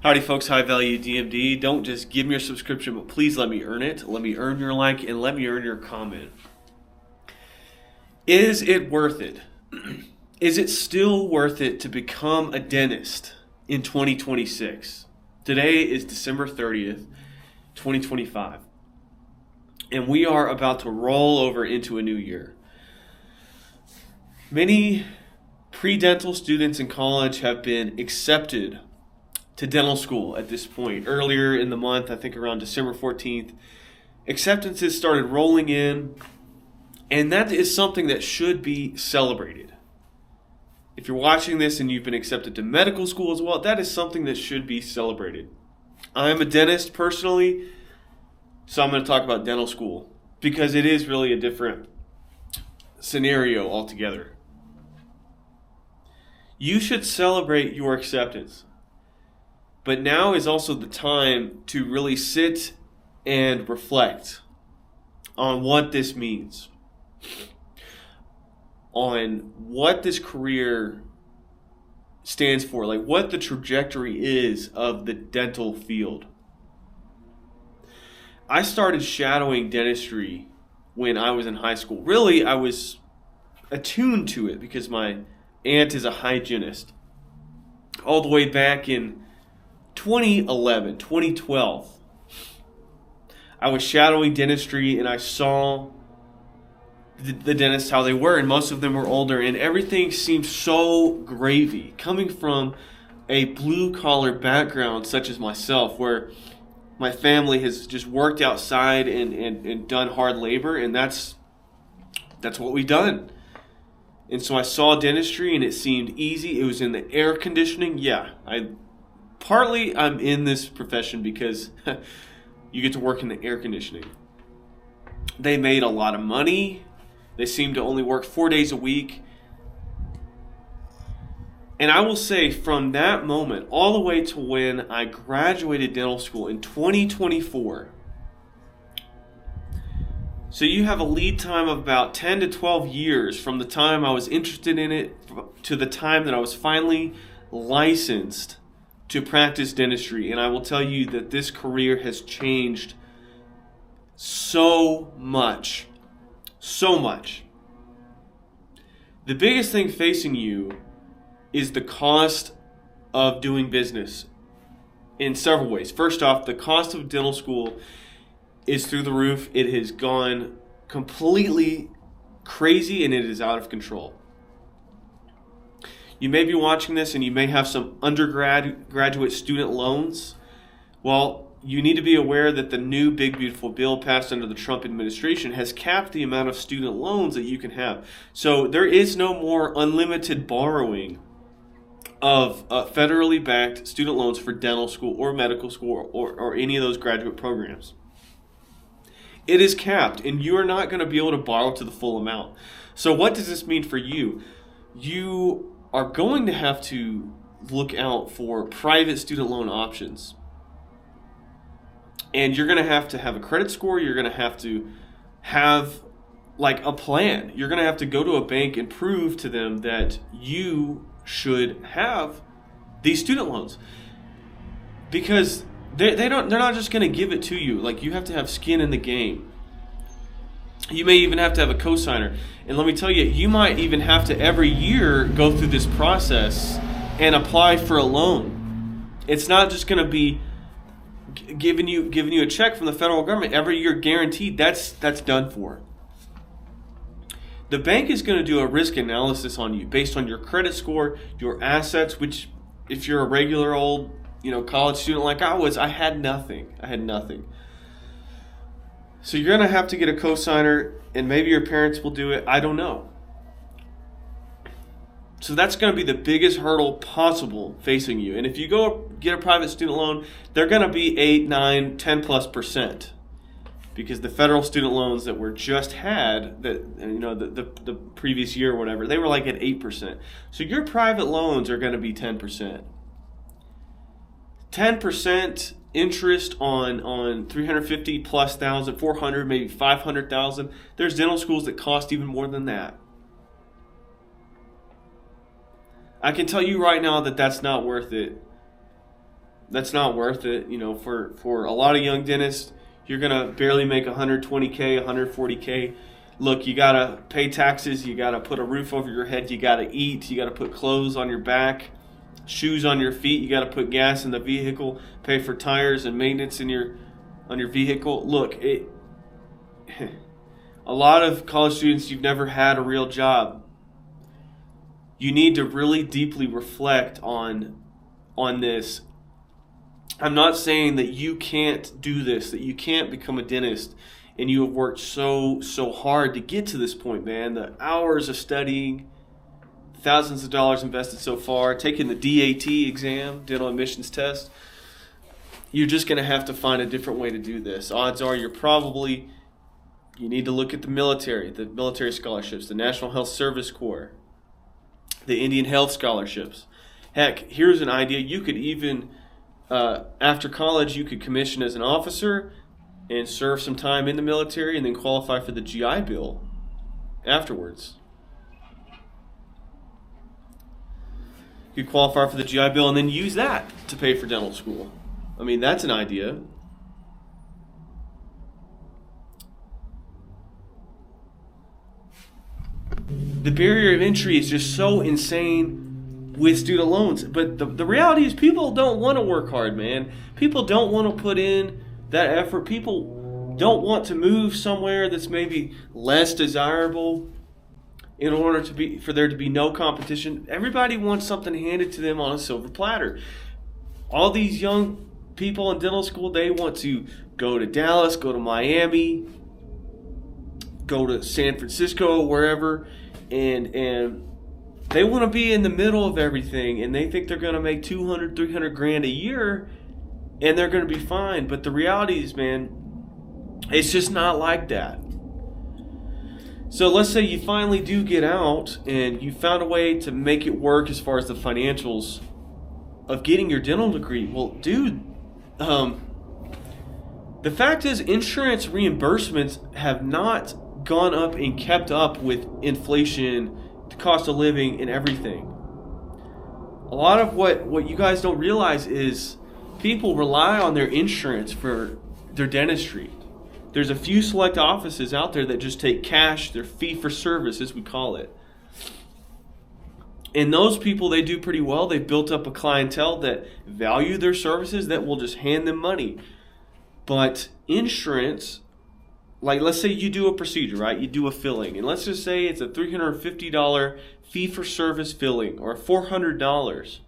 Howdy folks, High Value DMD. Don't just give me your subscription, but please let me earn it. Let me earn your like and let me earn your comment. Is it worth it? Is it still worth it to become a dentist in 2026? Today is December 30th, 2025. And we are about to roll over into a new year. Many pre-dental students in college have been accepted to dental school at this point. Earlier in the month, I think around December 14th, acceptances started rolling in, and that is something that should be celebrated. If you're watching this and you've been accepted to medical school as well, that is something that should be celebrated. I'm a dentist personally, so I'm going to talk about dental school because it is really a different scenario altogether. You should celebrate your acceptance. But now is also the time to really sit and reflect on what this means, on what this career stands for, like what the trajectory is of the dental field. I started shadowing dentistry when I was in high school. Really, I was attuned to it because my aunt is a hygienist. All the way back in 2011, 2012, I was shadowing dentistry and I saw the dentists, how they were, and most of them were older, and everything seemed so gravy. Coming from a blue-collar background such as myself, where my family has just worked outside and done hard labor, and that's what we've done. And so I saw dentistry and it seemed easy. It was in the air conditioning. Yeah, I'm in this profession because you get to work in the air conditioning. They made a lot of money. They seemed to only work 4 days a week. And I will say from that moment all the way to when I graduated dental school in 2024. So you have a lead time of about 10 to 12 years from the time I was interested in it to the time that I was finally licensed to practice dentistry. And I will tell you that this career has changed so much. So much. The biggest thing facing you is the cost of doing business in several ways. First off, the cost of dental school is through the roof. It has gone completely crazy and it is out of control. You may be watching this and you may have some undergraduate student loans. Well, you need to be aware that the new big beautiful bill passed under the Trump administration has capped the amount of student loans that you can have. So there is no more unlimited borrowing of federally backed student loans for dental school or medical school or any of those graduate programs. It is capped, and you are not going to be able to borrow to the full amount. So what does this mean for you? You are going to have to look out for private student loan options. And you're going to have a credit score. You're going to have like a plan. You're going to have to go to a bank and prove to them that you should have these student loans. Because they're not just going to give it to you. Like, you have to have skin in the game. You may even have to have a cosigner. And let me tell you, you might even have to every year go through this process and apply for a loan. It's not just going to be giving you a check from the federal government every year guaranteed. That's done for. The bank is going to do a risk analysis on you based on your credit score, your assets, which if you're a regular old college student like I had nothing. So you're going to have to get a cosigner, and maybe your parents will do it. I don't know. So that's going to be the biggest hurdle possible facing you. And if you go get a private student loan, they're going to be 8, 9, 10+%. Because the federal student loans that were just had, the previous year or whatever, they were like at 8%. So your private loans are going to be 10%. 10% interest on 350 plus thousand, 400, maybe 500,000. There's dental schools that cost even more than that. I can tell you right now that that's not worth it That's not worth it. For a lot of young dentists, you're gonna barely make 120K, 140K. Look, you gotta pay taxes. You gotta put a roof over your head. You gotta eat. You gotta put clothes on your back, shoes on your feet. You gotta put gas in the vehicle, pay for tires and maintenance on your vehicle. Look, a lot of college students, you've never had a real job. You need to really deeply reflect on this. I'm not saying that you can't do this, that you can't become a dentist, and you have worked so hard to get to this point, man. The hours of studying, thousands of dollars invested so far, taking the DAT exam, dental admissions test. You're just going to have to find a different way to do this. Odds are you need to look at the military scholarships, the National Health Service Corps, the Indian Health Scholarships. Heck, here's an idea. You could even, after college, you could commission as an officer and serve some time in the military and then qualify for the GI Bill afterwards. You could qualify for the GI Bill and then use that to pay for dental school. I mean, that's an idea. The barrier of entry is just so insane with student loans. But the reality is people don't want to work hard, man. People don't want to put in that effort. People don't want to move somewhere that's maybe less desirable in order for there to be no competition. Everybody wants something handed to them on a silver platter. All these young people in dental school, they want to go to Dallas, go to Miami, go to San Francisco, wherever, and they want to be in the middle of everything, and they think they're going to make 200, 300 grand a year, and they're going to be fine. But the reality is, man, it's just not like that. So let's say you finally do get out, and you found a way to make it work as far as the financials of getting your dental degree. Well, dude, the fact is insurance reimbursements have not gone up and kept up with inflation, the cost of living, and everything. A lot of what you guys don't realize is people rely on their insurance for their dentistry. There's a few select offices out there that just take cash, their fee for service, as we call it. And those people, they do pretty well. They've built up a clientele that value their services, that will just hand them money. But insurance, like let's say you do a procedure, right? You do a filling. And let's just say it's a $350 fee for service filling or $400.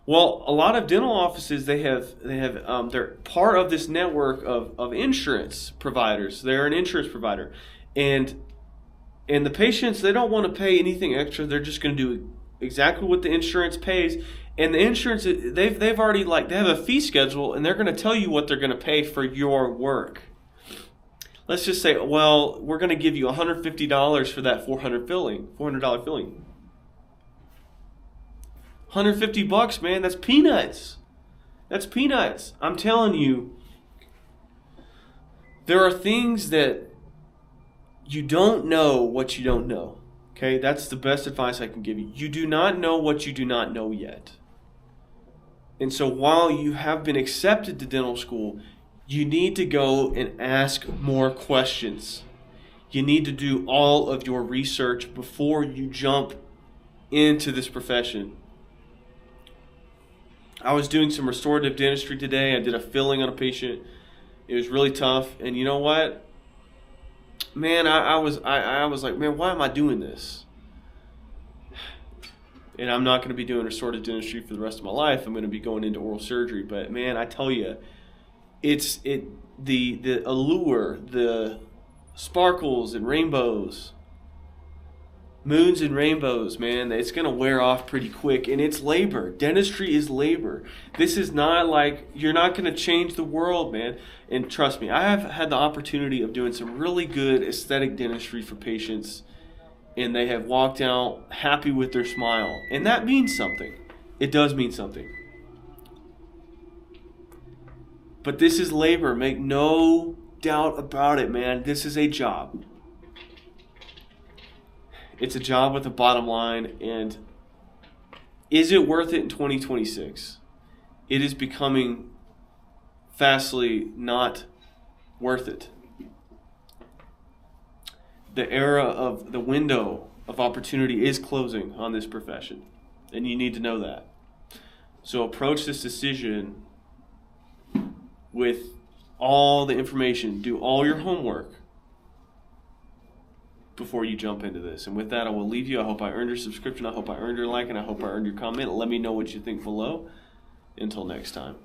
Well, a lot of dental offices, they're part of this network of insurance providers. They're an insurance provider. And the patients, they don't want to pay anything extra. They're just going to do exactly what the insurance pays. And the insurance, they've already they have a fee schedule, and they're going to tell you what they're going to pay for your work. Let's just say, well, we're going to give you $150 for that $400 filling. $150, man, that's peanuts. That's peanuts. I'm telling you, there are things that you don't know what you don't know. Okay, that's the best advice I can give you. You do not know what you do not know yet. And so while you have been accepted to dental school, you need to go and ask more questions. You need to do all of your research before you jump into this profession. I was doing some restorative dentistry today. I did a filling on a patient. It was really tough. And you know what? Man, I was like, man, why am I doing this? And I'm not going to be doing restorative dentistry for the rest of my life. I'm going to be going into oral surgery. But man, I tell you, the allure, the sparkles and rainbows, moons and rainbows, man, it's going to wear off pretty quick. And it's labor. Dentistry is labor. This is not like, you're not going to change the world, man. And trust me, I have had the opportunity of doing some really good aesthetic dentistry for patients, and they have walked out happy with their smile. And that means something. It does mean something. But this is labor. Make no doubt about it, man. This is a job. It's a job with a bottom line, and Is it worth it in 2026? It is becoming fastly not worth it. The window of opportunity is closing on this profession, and you need to know that. So approach this decision with all the information, do all your homework before you jump into this. And with that, I will leave you. I hope I earned your subscription. I hope I earned your like, and I hope I earned your comment. Let me know what you think below. Until next time.